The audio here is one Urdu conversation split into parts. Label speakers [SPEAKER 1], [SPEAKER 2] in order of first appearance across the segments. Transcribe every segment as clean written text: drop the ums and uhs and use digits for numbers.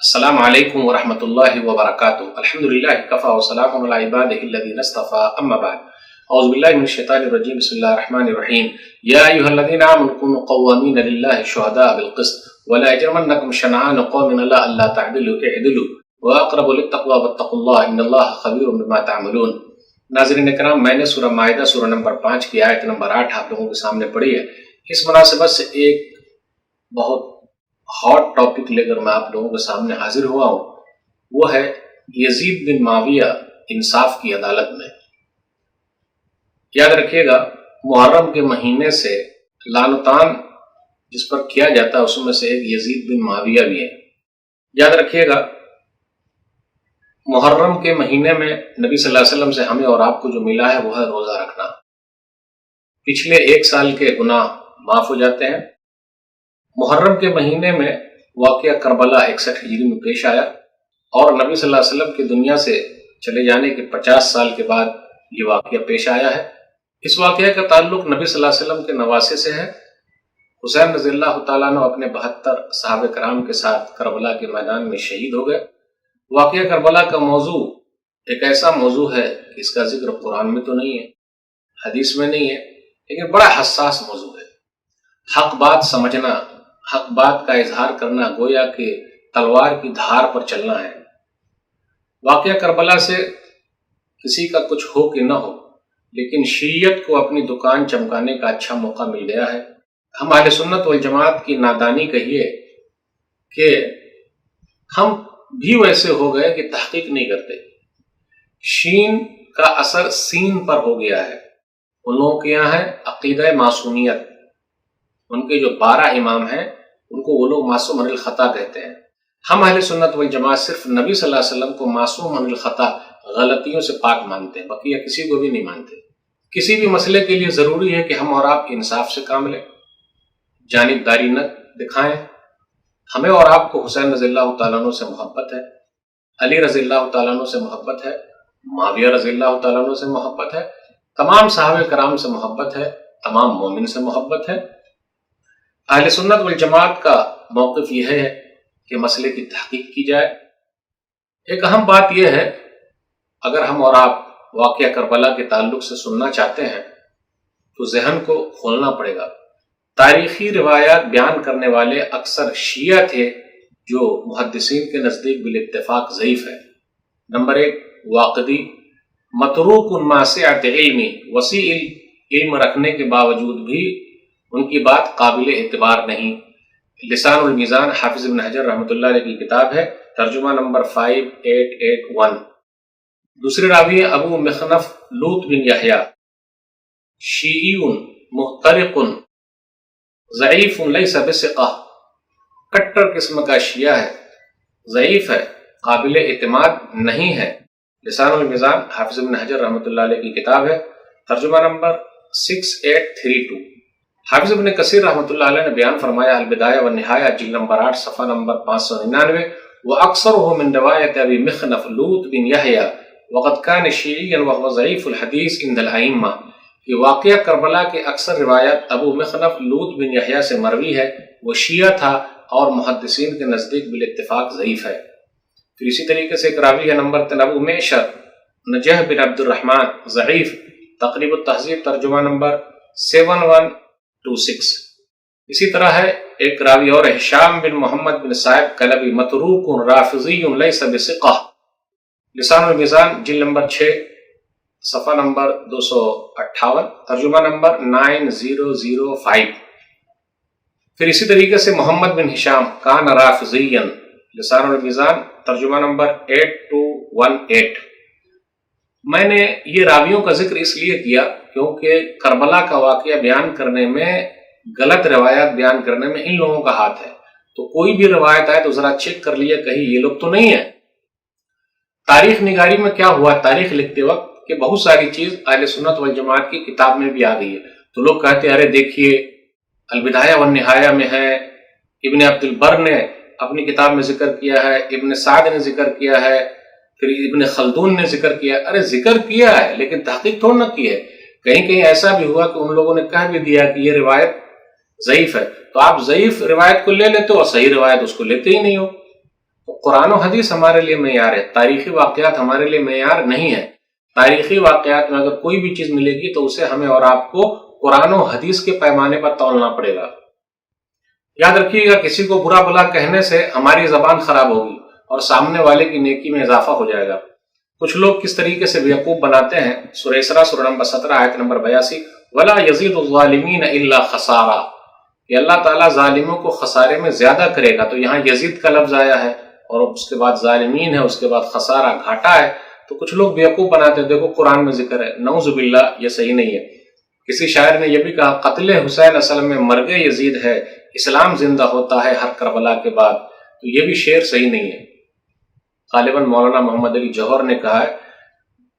[SPEAKER 1] السلام علیکم ورحمۃ اللہ وبرکاتہ۔ الحمدللہ کفا وسلام علی عبادہ الذین اصطفى، اما بعد، اعوذ باللہ من الشیطان الرجیم، بسم اللہ الرحمن الرحیم۔ یا ایھا الذین آمنوا کونوا قوامین للہ شہداء بالقسط ولا یجرمنکم شنآن قوم علی الا تعدلوا اعدلوا واقربوا للتقوی واتقوا اللہ ان اللہ خبیر بما تعملون۔ ناظرین کرام، میں نے سورہ مائدہ سورہ نمبر 5 کی آیت نمبر 8 آپ لوگوں کے سامنے پڑھی ہے۔ اس مناسبت سے ایک بہت ہاٹ ٹاپک لے کر میں آپ لوگوں کے سامنے حاضر ہوا ہوں، وہ ہے یزید بن معاویہ انصاف کی عدالت میں۔ یاد رکھیے گا، محرم کے مہینے سے لعن و طعن جس پر کیا جاتا ہے اس میں سے ایک یزید بن معاویہ بھی ہے۔ یاد رکھیے گا، محرم کے مہینے میں نبی صلی اللہ علیہ وسلم سے ہمیں اور آپ کو جو ملا ہے وہ ہے روزہ رکھنا۔ پچھلے 1 سال کے گناہ معاف ہو جاتے ہیں۔ محرم کے مہینے میں واقعہ کربلا 61 ہجری میں پیش آیا، اور نبی صلی اللہ علیہ وسلم کی دنیا سے چلے جانے کے 50 سال کے بعد یہ واقعہ پیش آیا ہے۔ اس واقعہ کا تعلق نبی صلی اللہ علیہ وسلم کے نواسے سے ہے۔ حسین رضی اللہ تعالیٰ عنہ اپنے 72 صحابہ کرام کے ساتھ کربلا کے میدان میں شہید ہو گئے۔ واقعہ کربلا کا موضوع ایک ایسا موضوع ہے کہ اس کا ذکر قرآن میں تو نہیں ہے، حدیث میں نہیں ہے، لیکن بڑا حساس موضوع ہے۔ حق بات سمجھنا، حق بات کا اظہار کرنا گویا کہ تلوار کی دھار پر چلنا ہے۔ واقعہ کربلا سے کسی کا کچھ ہو کہ نہ ہو، لیکن شیعیت کو اپنی دکان چمکانے کا اچھا موقع مل گیا ہے۔ ہم اہل سنت والجماعت کی نادانی کہیے کہ ہم بھی ویسے ہو گئے کہ تحقیق نہیں کرتے۔ شین کا اثر سین پر ہو گیا ہے۔ ان لوگوں کے یہاں ہے عقیدہ معصومیت، ان کے جو 12 امام ہیں ان کو وہ لوگ معصوم عن الخطا کہتے ہیں۔ ہم اہل سنت والجماعت صرف نبی صلی اللہ علیہ وسلم کو معصوم عن الخطا، غلطیوں سے پاک مانتے ہیں، بقیہ کسی کو بھی نہیں مانتے۔ کسی بھی مسئلے کے لیے ضروری ہے کہ ہم اور آپ انصاف سے کام لیں، جانبداری نہ دکھائیں۔ ہمیں اور آپ کو حسین رضی اللہ تعالیٰ عنہ سے محبت ہے، علی رضی اللہ تعالیٰ عنہ سے محبت ہے، معاویہ رضی اللہ تعالیٰ عنہ سے محبت ہے، تمام صحابہ کرام سے محبت ہے، تمام مومن سے محبت ہے۔ اہل سنت والجماعت کا موقف یہ ہے کہ مسئلے کی تحقیق کی جائے۔ ایک اہم بات یہ ہے، اگر ہم اور آپ واقعہ کربلا کے تعلق سے سننا چاہتے ہیں تو ذہن کو کھولنا پڑے گا۔ تاریخی روایات بیان کرنے والے اکثر شیعہ تھے جو محدثین کے نزدیک بالاتفاق ضعیف ہے۔ نمبر 1، واقدی متروک مع سعت علمی، وسیع علم رکھنے کے باوجود بھی ان کی بات قابل اعتبار نہیں۔ لسان المیزان حافظ ابن حجر رحمۃ اللہ علیہ کی کتاب ہے، ترجمہ نمبر 5881۔ دوسرے راوی ابو مخنف لوط بن یحییٰ، شیعی محترق ضعیف لیس بثقہ، کٹر قسم کا شیعہ ہے، ضعیف ہے، قابل اعتماد نہیں ہے۔ لسان المیزان حافظ ابن حجر رحمۃ اللہ علیہ کی کتاب ہے، ترجمہ نمبر 6832۔ حافظ ابن کثیر رحمۃ اللہ علیہ نے بیان فرمایا، البدایہ والنہایہ جلد نمبر 8 صفحہ نمبر 599، وَأَكْثَرُهُ مِنْ رِوَایَةِ أَبِي مِخْنَف لوط بن یحییٰ وَقَدْ كَانَ شِیعِیًّا وَهُوَ ضَعِیفُ الْحَدِیث عِنْدَ الْأَئِمَّةِ۔ یہ واقعہ کربلا کے اکثر روایات ابو مخنف لوط بن یحییٰ سے مروی ہے، وہ شیعہ تھا اور محدثین کے نزدیک بالاتفاق ضعیف ہے۔ پھر اسی طریقے سے ایک راوی ہے نمبر 3 ابو معشر نجح بن عبد الرحمن، ضعیف، تقریب التہذیب ترجمہ نمبر 7126۔ اسی طرح ہے ایک راوی اور ہشام بن محمد بن صاحب کلبی، متروک رافضی لیس بثقہ، لسان المیزان جلد نمبر 6 صفحہ نمبر 258، ترجمہ نمبر 9005۔ پھر اسی طریقے سے محمد بن ہشام کان رافضیا، لسان المیزان ترجمہ نمبر 8218۔ میں نے یہ راویوں کا ذکر اس لیے کیا کیونکہ کربلا کا واقعہ بیان کرنے میں، غلط روایات بیان کرنے میں ان لوگوں کا ہاتھ ہے۔ تو کوئی بھی روایت آئے تو ذرا چیک کر لیے کہیں یہ لوگ تو نہیں ہیں۔ تاریخ نگاری میں کیا ہوا، تاریخ لکھتے وقت کہ بہت ساری چیز اہل سنت والجماعت کی کتاب میں بھی آ گئی ہے، تو لوگ کہتے ہیں ارے دیکھیے البدایہ والنہایہ میں ہے، ابن عبد البر نے اپنی کتاب میں ذکر کیا ہے، ابن سعد نے ذکر کیا ہے، پھر ابن خلدون نے ذکر کیا۔ ارے ذکر کیا ہے لیکن تحقیق تھوڑا نہ کی ہے۔ کہیں کہیں ایسا بھی ہوا کہ ان لوگوں نے کہہ بھی دیا کہ یہ روایت ضعیف ہے، تو آپ ضعیف روایت کو لے لیتے ہو اور صحیح روایت اس کو لیتے ہی نہیں ہو۔ تو قرآن و حدیث ہمارے لیے معیار ہے، تاریخی واقعات ہمارے لیے معیار نہیں ہے۔ تاریخی واقعات میں اگر کوئی بھی چیز ملے گی تو اسے ہمیں اور آپ کو قرآن و حدیث کے پیمانے پر تولنا پڑے گا۔ یاد رکھیے گا، کسی کو برا بھلا کہنے سے ہماری زبان خراب ہوگی اور سامنے والے کی نیکی میں اضافہ ہو جائے گا۔ کچھ لوگ کس طریقے سے بیوقوف بناتے ہیں، سورہ اسراء سورہ نمبر 17 آیت نمبر 82، وَلَا يَزِيدُ الظَّالِمِينَ إِلَّا خَسَارًا، کہ اللہ تعالیٰ ظالموں کو خسارے میں زیادہ کرے گا۔ تو یہاں یزید کا لفظ آیا ہے اور اس کے بعد ظالمین ہے، اس کے بعد خسارہ، گھاٹا ہے۔ تو کچھ لوگ بیوقوف بناتے ہیں، دیکھو قرآن میں ذکر ہے، نعوذ باللہ، یہ صحیح نہیں ہے۔ کسی شاعر نے یہ بھی کہا، قتل حسین اصل میں مرگ یزید ہے، اسلام زندہ ہوتا ہے ہر کربلا کے بعد۔ تو یہ بھی شعر صحیح نہیں ہے۔ غالباً مولانا محمد علی جوہر نے کہا ہے،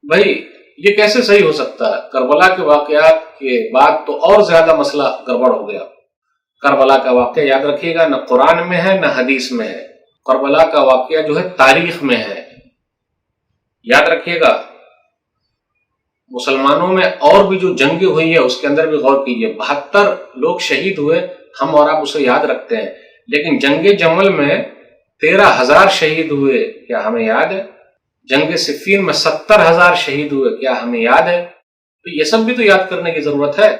[SPEAKER 1] بھائی یہ کیسے صحیح ہو سکتا ہے؟ کربلا کے واقعات کے بعد تو اور زیادہ مسئلہ گڑبڑ ہو گیا۔ کربلا کا واقعہ یاد رکھیے گا، نہ قرآن میں ہے نہ حدیث میں ہے۔ کربلا کا واقعہ جو ہے تاریخ میں ہے، یاد رکھیے گا۔ مسلمانوں میں اور بھی جو جنگیں ہوئی ہے اس کے اندر بھی غور کیجیے، 72 لوگ شہید ہوئے، ہم اور آپ اسے یاد رکھتے ہیں، لیکن جنگ جمل میں 13,000 شہید ہوئے، کیا ہمیں یاد ہے؟ جنگ صفین میں 70,000 شہید ہوئے، کیا ہمیں یاد ہے؟ تو یہ سب بھی تو یاد کرنے کی ضرورت ہے۔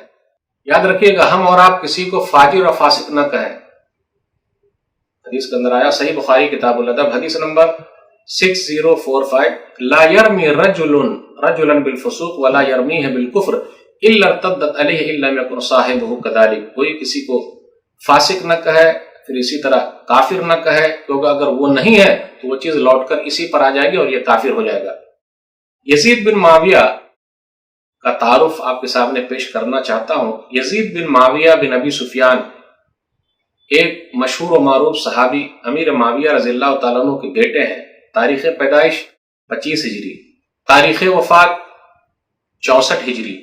[SPEAKER 1] یاد رکھیے گا، ہم اور آپ کسی کو فاجر اور فاسق نہ کہیں۔ حدیث کے اندر آیا، صحیح بخاری کتاب الادب حدیث نمبر 6045، لا يرمی رجلا بالفسوق ولا يرمیہ بالکفر الا ارتدت علیہ ان لم یکن صاحبہ کذلک، کوئی کسی کو فاسق نہ کہے، پھر اسی طرح کافر نہ کہے، کیونکہ اگر وہ نہیں ہے تو وہ چیز لوٹ کر اسی پر آ جائے گی اور یہ کافر ہو جائے گا۔ یزید بن معاویہ کا تعارف آپ کے سامنے پیش کرنا چاہتا ہوں۔ یزید بن معاویہ بن ابی سفیان ایک مشہور و معروف صحابی امیر معاویہ رضی اللہ تعالیٰ عنہ کے بیٹے ہیں۔ تاریخ پیدائش 25 ہجری، تاریخ وفات 64 ہجری۔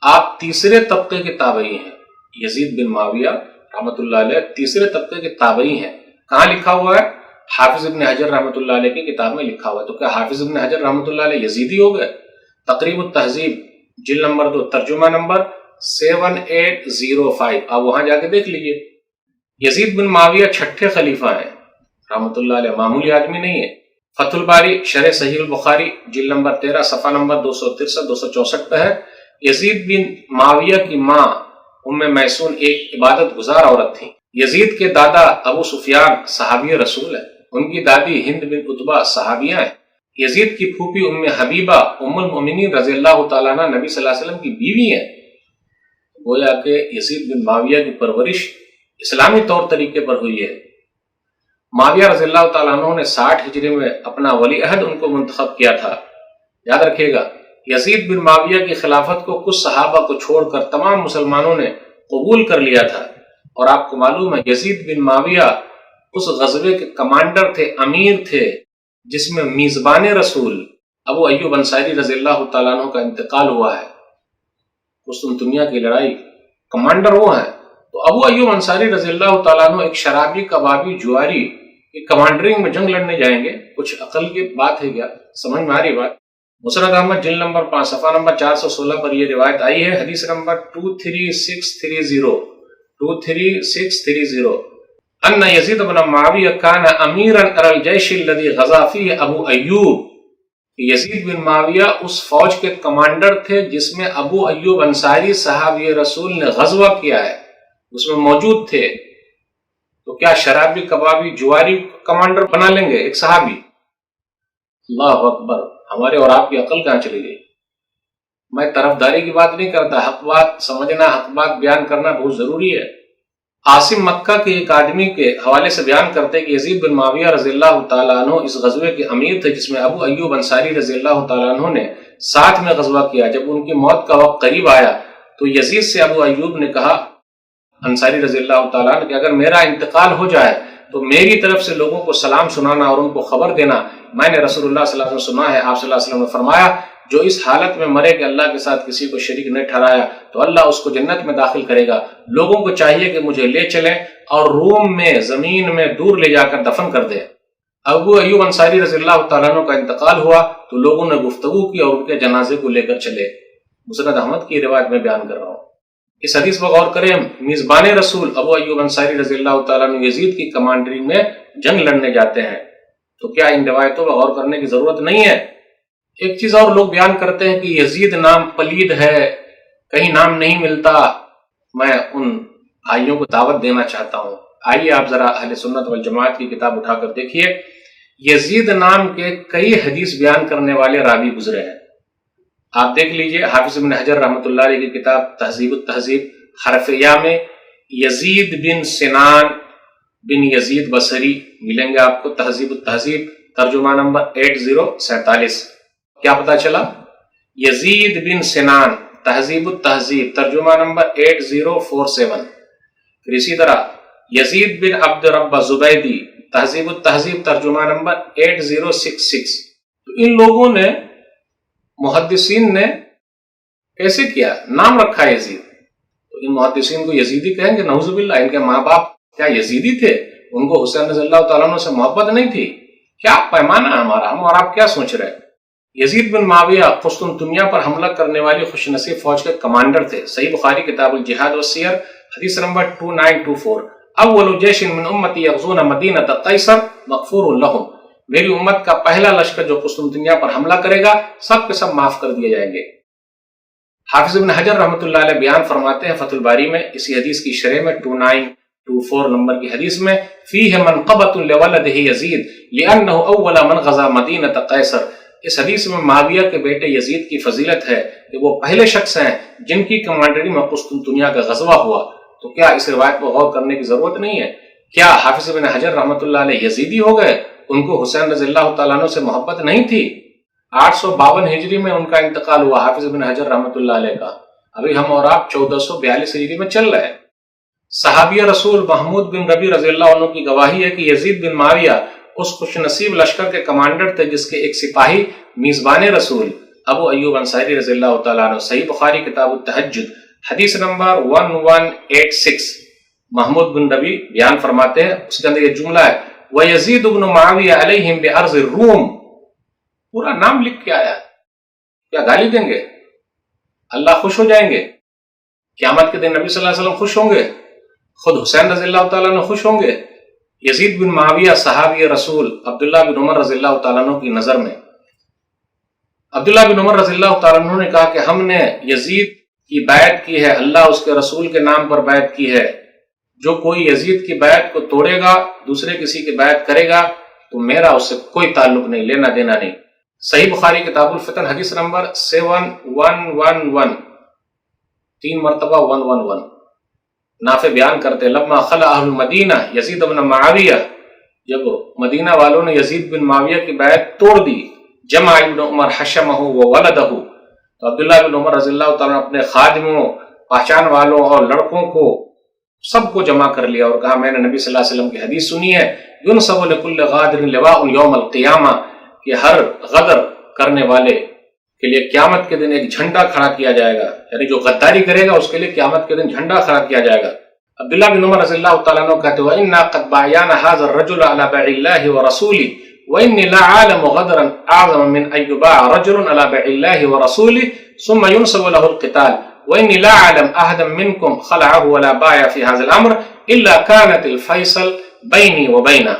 [SPEAKER 1] آپ تیسرے طبقے کے تابعی ہیں۔ یزید بن معاویہ رحمۃ اللہ علیہ تیسرے طبقے کے تابعی ہیں۔ کہاں لکھا ہوا ہے؟ حافظ ابن حجر رحمۃ اللہ علیہ کی کتاب میں لکھا ہوا ہے۔ تو کیا حافظ ابن حجر رحمۃ اللہ علیہ یزیدی ہو گئے؟ تقریب التہذیب جلد نمبر 2 ترجمہ نمبر 7805، آپ وہاں جا کے دیکھ لیجئے۔ یزید بن معاویہ چھٹے خلیفہ ہیں رحمۃ اللہ علیہ، معمولی آدمی نہیں ہے۔ فتح الباری شرح صحیح البخاری جلد نمبر 13 صفحہ نمبر 263 264 پہ ہے۔ یزید بن معاویہ کی ماں ام میسون ایک عبادت گزار عورت تھی۔ یزید کے دادا ابو سفیان صحابی رسول ہیں، ان کی دادی ہند بن عتبہ صحابیہ ہیں۔ یزید کی پھوپھی ام حبیبہ ام المؤمنین رضی اللہ تعالیٰ عنہ نبی صلی اللہ علیہ وسلم کی بیوی ہیں۔ گویا کہ یزید بن معاویہ کی پرورش اسلامی طور طریقے پر ہوئی ہے۔ معاویہ رضی اللہ تعالیٰ عنہ نے 60 ہجری میں اپنا ولی عہد ان کو منتخب کیا تھا۔ یاد رکھیے گا، یزید بن معاویہ کی خلافت کو کچھ صحابہ کو چھوڑ کر تمام مسلمانوں نے قبول کر لیا تھا، اور آپ کو معلوم ہے یزید بن معاویہ اس غزوے کے کمانڈر تھے، امیر تھے، جس میں میزبان رسول ابو ایوب انصاری رضی اللہ تعالیٰ عنہ کا انتقال ہوا ہے۔ قسطنطنیہ کی لڑائی کمانڈر وہ ہیں۔ تو ابو ایوب انصاری رضی اللہ تعالیٰ عنہ ایک شرابی، کبابی، جواری کی کمانڈرنگ میں جنگ لڑنے جائیں گے، کچھ عقل کی بات ہے کیا؟ سمجھ میں آ رہی بات؟ مسند احمد جلد نمبر 5 صفحہ نمبر 416 پر یہ روایت آئی ہے، حدیث نمبر 23630 ان یزید بن معاویہ کان امیرا علی الجیش الذی غزا فیہ ابو ایوب، یزید بن معاویہ اس فوج کے کمانڈر تھے جس میں ابو ایوب انصاری صحابی رسول نے غزوہ کیا ہے، اس میں موجود تھے۔ تو کیا شرابی، کبابی، جواری کمانڈر بنا لیں گے ایک صحابی؟ اللہ اکبر، ہمارے اور آپ کی عقل کہاں چلی گئی؟ میں طرفداری کی بات نہیں کرتا، حق بات سمجھنا، حق بات بیان کرنا بہت ضروری ہے۔ عاصم مکہ کے ایک آدمی کے حوالے سے بیان کرتے کہ یزید بن معاویہ رضی اللہ تعالیٰ عنہ اس غزوے کے امیر تھے جس میں ابو ایوب انصاری رضی اللہ تعالیٰ عنہ نے ساتھ میں غزوہ کیا۔ جب ان کی موت کا وقت قریب آیا تو یزید سے ابو ایوب نے کہا، انصاری رضی اللہ تعالیٰ عنہ، کہ اگر میرا انتقال ہو جائے تو میری طرف سے لوگوں کو سلام سنانا اور ان کو خبر دینا، میں نے رسول اللہ صلی اللہ علیہ وسلم سنا ہے، آپ صلی اللہ علیہ وسلم نے فرمایا جو اس حالت میں مرے کہ اللہ کے ساتھ کسی کو شریک نہیں ٹھہرایا تو اللہ اس کو جنت میں داخل کرے گا۔ لوگوں کو چاہیے کہ مجھے لے چلیں اور روم میں زمین میں دور لے جا کر دفن کر دیں۔ ابو ایوب انصاری رضی اللہ تعالیٰ عنہ کا انتقال ہوا تو لوگوں نے گفتگو کی اور ان کے جنازے کو لے کر چلے۔ مسند احمد کی روایت میں بیان کر رہا ہوں۔ اس حدیث پر غور کریں، میزبان رسول ابو ایوب انصاری رضی اللہ تعالیٰ عنہ یزید کی کمانڈری میں جنگ لڑنے جاتے ہیں۔ تو کیا ان روایتوں پر غور کرنے کی ضرورت نہیں ہے؟ ایک چیز اور لوگ بیان کرتے ہیں کہ یزید نام پلید ہے، کہیں نام نہیں ملتا۔ میں ان بھائیوں کو دعوت دینا چاہتا ہوں، آئیے آپ ذرا اہل سنت والجماعت کی کتاب اٹھا کر دیکھیے، یزید نام کے کئی حدیث بیان کرنے والے راوی گزرے ہیں۔ آپ دیکھ لیجئے حافظ ابن حجر رحمۃ اللہ علیہ کی کتاب تہذیب التہذیب حرف یا میں یزید بن سنان بن یزید بصری ملیں گے آپ کو، تہذیب التہذیب ترجمہ نمبر 8047۔ کیا پتا چلا؟ یزید بن سنان تہذیب التہذیب ترجمہ نمبر 8047۔ پھر اسی طرح یزید بن عبد رب زبیدی تہذیب التہذیب ترجمہ نمبر 8066۔ تو ان لوگوں نے، محدثین نے کیسے کیا؟ نام رکھا یزید، تو ان محدثین کو یزیدی کہیں گے؟ نعوذ باللہ۔ ان کے ماں باپ کیا یزیدی تھے؟ ان کو حسین رضی اللہ تعالیٰ عنہ سے محبت نہیں تھی؟ کیا پیمانہ ہے ہمارا؟ ہم اور آپ کیا سوچ رہے ہیں؟ یزید بن معاویہ قسطنطنیہ پر حملہ کرنے والی خوش نصیب فوج کے کمانڈر تھے۔ صحیح بخاری کتاب الجہاد والسیر حدیث نمبر 2924۔ اول جیش من امتی یغزون مدینہ قیصر مغفور لہم، میری امت کا پہلا لشکر جو قسطنطنیہ پر حملہ کرے گا سب کے سب معاف کر دیے جائیں گے۔ حافظ ابن حجر رحمۃ اللہ علیہ بیان فرماتے ہیں فتح الباری میں، اسی حدیث کی شرح میں 2924 نمبر کی حدیث میں، فیہ منقبۃ لولدہ یزید لأنہ اول من غزا مدینہ قیصر، اس حدیث میں معاویہ کے بیٹے یزید کی فضیلت ہے کہ وہ پہلے شخص ہیں جن کی کمانڈری میں قسطنطنیہ کا غزوہ ہوا۔ تو کیا اس روایت پر غور کرنے کی ضرورت نہیں ہے؟ کیا حافظ ابن حجر رحمۃ اللہ علیہ یزیدی ہو گئے؟ ان کو حسین رضی اللہ تعالیٰ عنہ سے محبت نہیں تھی؟ 852 ہجری میں ان کا انتقال ہوا حافظ ابن حجر رحمۃ اللہ علیہ کا، ابھی ہم اور آپ 1442 ہجری میں چل رہے ہیں۔ صحابی رسول محمود بن ربی رضی اللہ عنہ کی گواہی ہے کہ یزید بن معاویہ اس خوش نصیب لشکر کے کمانڈر تھے جس کے ایک سپاہی میزبان رسول ابو ایوب انصاری رضی اللہ تعالیٰ عنہ، صحیح بخاری کتاب التہجد حدیث نمبر 1186۔ محمود بن ربی بیان فرماتے ہیں، اس کے اندر یہ جملہ ہے وَيَزِيدُ بْنُ مُعَاوِيَةَ عَلَيْهِمْ بِأَرْضِ الروم، پورا نام لکھ کے آیا۔ کیا گالی دیں گے؟ اللہ خوش ہو جائیں گے؟ قیامت کے دن نبی صلی اللہ علیہ وسلم خوش ہوں گے؟ خود حسین رضی اللہ تعالیٰ عنہ خوش ہوں گے؟ یزید بن معاویہ صحابی رسول عبداللہ بن عمر رضی اللہ تعالیٰ عنہ کی نظر میں، عبداللہ بن عمر رضی اللہ تعالیٰ عنہ نے کہا کہ ہم نے یزید کی بیعت کی ہے، اللہ اس کے رسول کے نام پر بیعت کی ہے، جو کوئی یزید کی بیعت کو توڑے گا، دوسرے کسی کی بیعت کرے گا تو میرا اس سے کوئی تعلق نہیں، لینا دینا نہیں۔ صحیح بخاری کتاب الفتن حدیث نمبر 7111، 3 مرتبہ 111۔ نافع بیان کرتے لما خلع اہل المدینہ یزید بن معاویہ، جب مدینہ والوں نے یزید بن معاویہ کی بیعت توڑ دی، جمع ابن عمر حشمہ وولدہ، تو عبداللہ بن عمر رضی اللہ تعالیٰ نے اپنے خادموں، پہچان والوں اور لڑکوں کو سب کو جمع کر لیا اور کہا میں نے نبی صلی اللہ علیہ وسلم کی حدیث سنی ہے، ينصب لكل غادر لواء یوم القیامہ، کہ ہر غدر کرنے والے کے لیے قیامت کے دن ایک جھنڈا کھڑا کیا جائے گا، یعنی جو غداری کرے گا اس کے لیے قیامت کے دن جھنڈا کھڑا کیا جائے گا۔ عبداللہ بن عمر رضی اللہ تعالیٰ عنہ کہتے ہیں وَإِنَّا قَدْ بَايَعْنَا هَذَا الرَّجُلَ عَلَى بَيْعِ اللَّهِ وَرَسُولِهِ وَإِنِّي لَا أَعْلَمُ غَدْرًا أَعْظَمَ مِنْ أَنْ يُبَاعَ رَجُلٌ عَلَى بَيْعِ اللَّهِ وَرَسُولِهِ ثُمَّ يُنْصَبُ لَهُ الْقِتَالُ وَإِنِّي لَا أَعْلَمُ أَحَدًا مِنْكُمْ خَلَعَهُ وَلَا بَايَعَ فِي هَذَا الْأَمْرِ إِلَّا كَانَتِ الْفَيْصَلُ بَيْنِي وَبَيْنَهُ،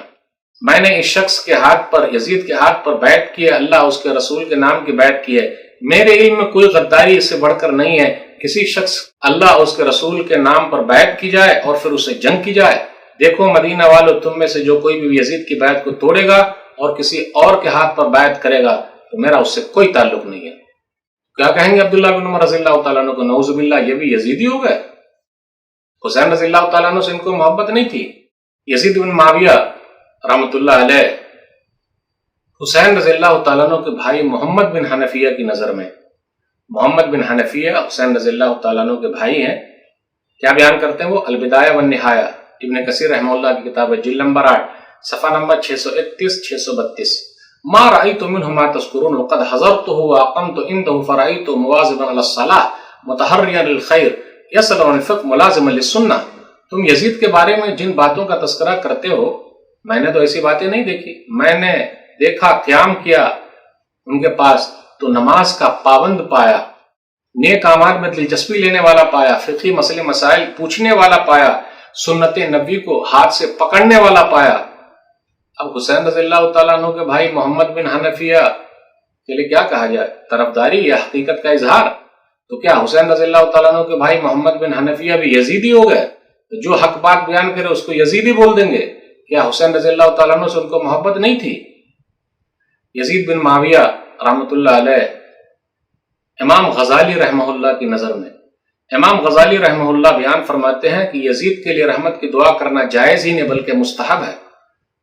[SPEAKER 1] میں نے اس شخص کے ہاتھ پر، یزید کے ہاتھ پر بیعت کی ہے، اللہ اس کے رسول کے نام کی بیعت کی ہے، میرے علم میں کوئی غداری اس سے بڑھ کر نہیں ہے، کسی شخص اللہ اس کے رسول کے نام پر بیعت کی جائے اور پھر اسے جنگ کی جائے۔ دیکھو مدینہ والوں، تم میں سے جو کوئی بھی یزید کی بیعت کو توڑے گا اور کسی اور کے ہاتھ پر بیعت کرے گا تو میرا اس سے کوئی تعلق نہیں ہے۔ کیا کہیں گے عبداللہ بن عمر رضی اللہ تعالیٰ عنہ کو؟ نعوذ باللہ، یہ بھی یزیدی ہو گئے؟ حسین رضی اللہ تعالیٰ عنہ سے ان کو محبت نہیں تھی؟ یزید بن معاویہ رحمۃ اللہ علیہ حسین رضی اللہ تعالیٰ عنہ کے بھائی محمد بن حنفیہ کی نظر میں، محمد بن حنفیہ حسین رضی اللہ تعالیٰ عنہ کے بھائی ہیں، کیا بیان کرتے ہیں وہ؟ البدایہ والنہایہ ابن کثیر رحمہ اللہ کی کتاب ہے، جلد نمبر 8 صفحہ نمبر 631 632۔ ما رأيت منه ما تذكرون وقد حضرته وأقمت عنده فرأيت مواظبا على الصلاة متحريا للخير يسأل عن الفقه ملازما للسنة۔ تم یزید کے بارے میں جن باتوں کا تذکرہ کرتے ہو، میں نے تو ایسی باتیں نہیں دیکھی، میں نے دیکھا قیام کیا ان کے پاس تو نماز کا پابند پایا، نیک اعمال میں دلچسپی لینے والا پایا، فقہی مسئلے مسائل پوچھنے والا پایا، سنت نبی کو ہاتھ سے پکڑنے والا پایا۔ اب حسین رضی اللہ تعالیٰ عنہ کے بھائی محمد بن حنفیہ کے لیے کیا کہا جائے؟ طرفداری یا حقیقت کا اظہار؟ تو کیا حسین رضی اللہ تعالیٰ عنہ کے بھائی محمد بن حنفیہ بھی یزیدی ہو گئے؟ جو حق بات بیان کرے اس کو یزیدی بول دیں گے؟ کیا حسین رضی اللہ تعالیٰ عنہ سے ان کو محبت نہیں تھی؟ یزید بن معاویہ رحمۃ اللہ علیہ امام غزالی رحمہ اللہ کی نظر میں، امام غزالی رحمہ اللہ بیان فرماتے ہیں کہ یزید کے لیے رحمت کی دعا کرنا جائز ہی نہیں بلکہ مستحب ہے۔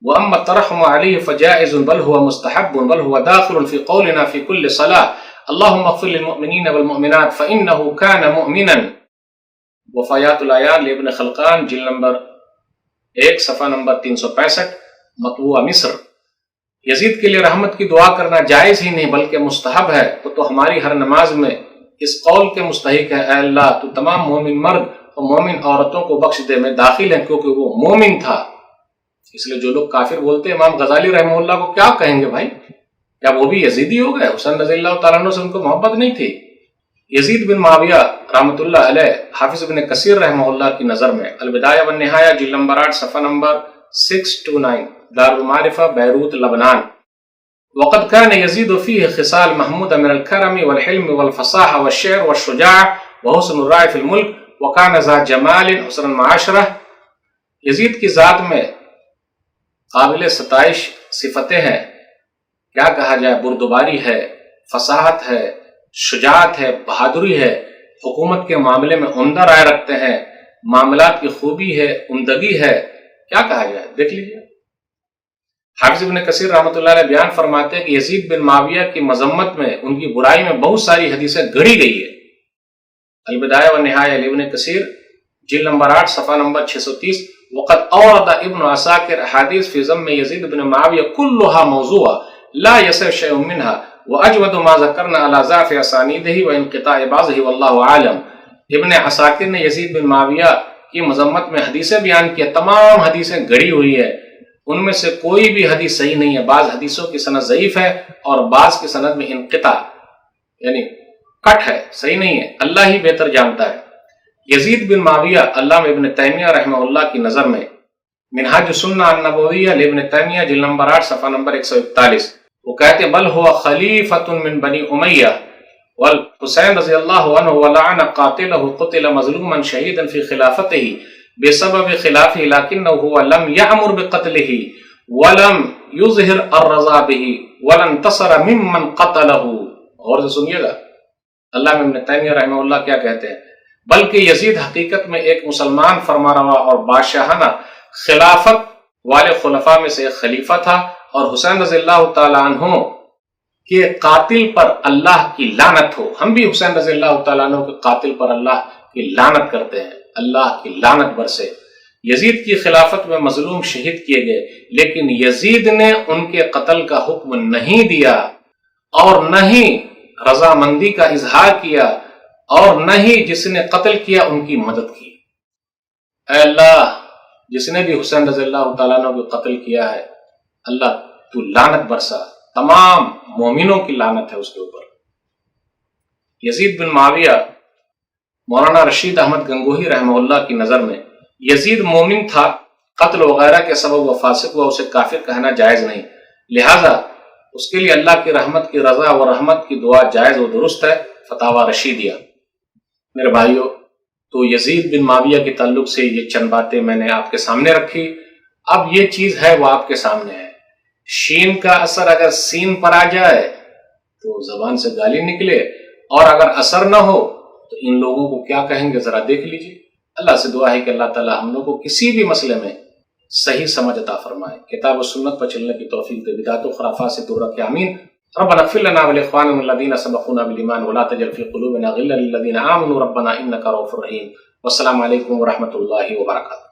[SPEAKER 1] وَأَمَّا التَّرَحُّمُ عَلَيْهِ فَجَائِزٌ بَلْ هُوَ مُسْتَحَبٌ بَلْ هُوَ دَاخِلٌ فِي قَوْلِنَا فِي كُلِّ صَلَاةٍ اللَّهُمَّ اغْفِرْ لِلْمُؤْمِنِينَ وَالْمُؤْمِنَاتِ فَإِنَّهُ كَانَ مُؤْمِنًا۔ وفایات العیان لابن خلقان جلد نمبر 1 صفحہ نمبر 365 مطبوعہ مصر۔ یزید کے لیے رحمت کی دعا کرنا جائز ہی نہیں بلکہ مستحب ہے، تو ہماری ہر نماز میں اس قول کے مستحق ہے، اے اللہ تو تمام مومن مرد اور مومن عورتوں کو بخش دے، میں داخل ہیں کیونکہ وہ مومن تھا۔ اس لیے جو لوگ کافر بولتے ہیں امام غزالی رحمہ اللہ کو کیا کہیں گے بھائی؟ کیا وہ بھی یزیدی ہو گئے؟ حسین رضی اللہ تعالیٰ عنہ سے ان کو محبت نہیں تھی؟ یزید بن معاویہ رحمۃ اللہ علیہ حافظ ابن کثیر رحمہ اللہ کی نظر میں البدایہ والنہایہ جلد نمبر 8 صفحہ نمبر 629 دار المعرفہ بیروت لبنان۔ وقد كان يزيد فيه خصال محمود من الكرم والحلم والفصاحة والشعر والشجاع وحسن الرأي في الملك وكان ذا جمال حسن المعاشرة۔ یزید کی ذات میں قابل ستائش صفتیں ہیں، کیا کہا جائے، بردباری ہے، فصاحت ہے، شجاعت ہے، بہادری ہے، حکومت کے معاملے میں عمدہ رائے رکھتے ہیں، معاملات کی خوبی ہے، عمدگی ہے، کیا کہا جائے، دیکھ لیجیے۔ حافظ ابن کثیر رحمۃ اللہ علیہ بیان فرماتے ہیں کہ یزید بن معاویہ کی مذمت میں، ان کی برائی میں بہت ساری حدیثیں گڑھی گئی ہے۔ البدایہ والنہایہ لابن کثیر جلد نمبر 8 صفحہ نمبر 630۔ وقد اورد ابن عساکر احادیث فی ذم یزید بن معاویہ كلها موضوعہ لا يصح شیء منها واجود ما ذکرنا على ضعف اسانیدہ وانقطاع بعضہ واللہ عالم۔ ابن عساکر نے یزید بن معاویہ کی مذمت میں حدیثیں بیان کی، تمام حدیثیں گڑھی ہوئی ہے، ان میں سے کوئی بھی حدیث صحیح نہیں ہے، بعض حدیثوں کی سند ضعیف ہے اور بعض کی سند میں انقطاع یعنی کٹ ہے، صحیح نہیں ہے، اللہ ہی بہتر جانتا ہے۔ یزید بن معاویہ علامہ ابن تیمیہ رحمہ اللہ کی نظر میں منہاج السنہ النبویہ لابن تیمیہ جلد نمبر 8 صفحہ نمبر 141 وہ کہتے بل هو خلیفۃ من بنی امیہ والحسین رضی اللہ عنہ ولعن قاتلہ قتل مظلوما شہیدا فی خلافتہ بسبب خلافه لكنه هو لم يأمر بقتله ولم يظهر الرضا به ولا انتصر ممن قتله۔ غور سے سنیے گا علامہ ابن تیمیہ رحمہ اللہ کیا کہتے ہیں، بلکہ یزید حقیقت میں ایک مسلمان فرمانروا اور بادشاہانہ خلافت والے خلفاء میں سے ایک خلیفہ تھا، اور حسین رضی اللہ تعالیٰ عنہ کے قاتل پر اللہ کی لعنت ہو۔ ہم بھی حسین رضی اللہ تعالیٰ عنہ کے قاتل پر اللہ کی لعنت کرتے ہیں، اللہ کی لعنت برسے۔ یزید کی خلافت میں مظلوم شہید کیے گئے، لیکن یزید نے ان کے قتل کا حکم نہیں دیا اور نہ ہی رضامندی کا اظہار کیا، اور نہ ہی جس نے قتل کیا ان کی مدد کی۔ اے اللہ، جس نے بھی حسین رضی اللہ تعالیٰ عنہ کو قتل کیا ہے، اللہ تو لعنت برسا، تمام مومنوں کی لعنت ہے اس کے اوپر۔ یزید بن معاویہ مولانا رشید احمد گنگوہی رحمہ اللہ کی نظر میں یزید مومن تھا، قتل وغیرہ کے سبب وہ فاسق ہوا، اسے کافر کہنا جائز نہیں، لہذا اس کے لیے اللہ کی رحمت کی رضا و رحمت کی دعا جائز و درست ہے۔ فتاوی رشیدیہ۔ میرے بھائیو، تو یزید بن معاویہ کے تعلق سے یہ چند باتیں میں نے آپ کے سامنے رکھی، اب یہ چیز ہے وہ آپ کے سامنے ہے۔ شین کا اثر اگر سین پر آ جائے تو زبان سے گالی نکلے، اور اگر اثر نہ ہو تو ان لوگوں کو کیا کہیں گے ذرا دیکھ لیجیے۔ اللہ سے دعا ہے کہ اللہ تعالی ہم لوگوں کو کسی بھی مسئلے میں صحیح سمجھ عطا فرمائے، کتاب و سنت پر چلنے کی توفیق دے، بدعت و خرافات سے دور رکھے، آمین۔ ربنا اغفر لنا ولاخواننا الذين سبقونا بالایمان ولا تجعل في قلوبنا غلا للذين آمنوا ربنا انك رؤوف رحيم۔ والسلام علیکم ورحمۃ اللہ وبرکاتہ۔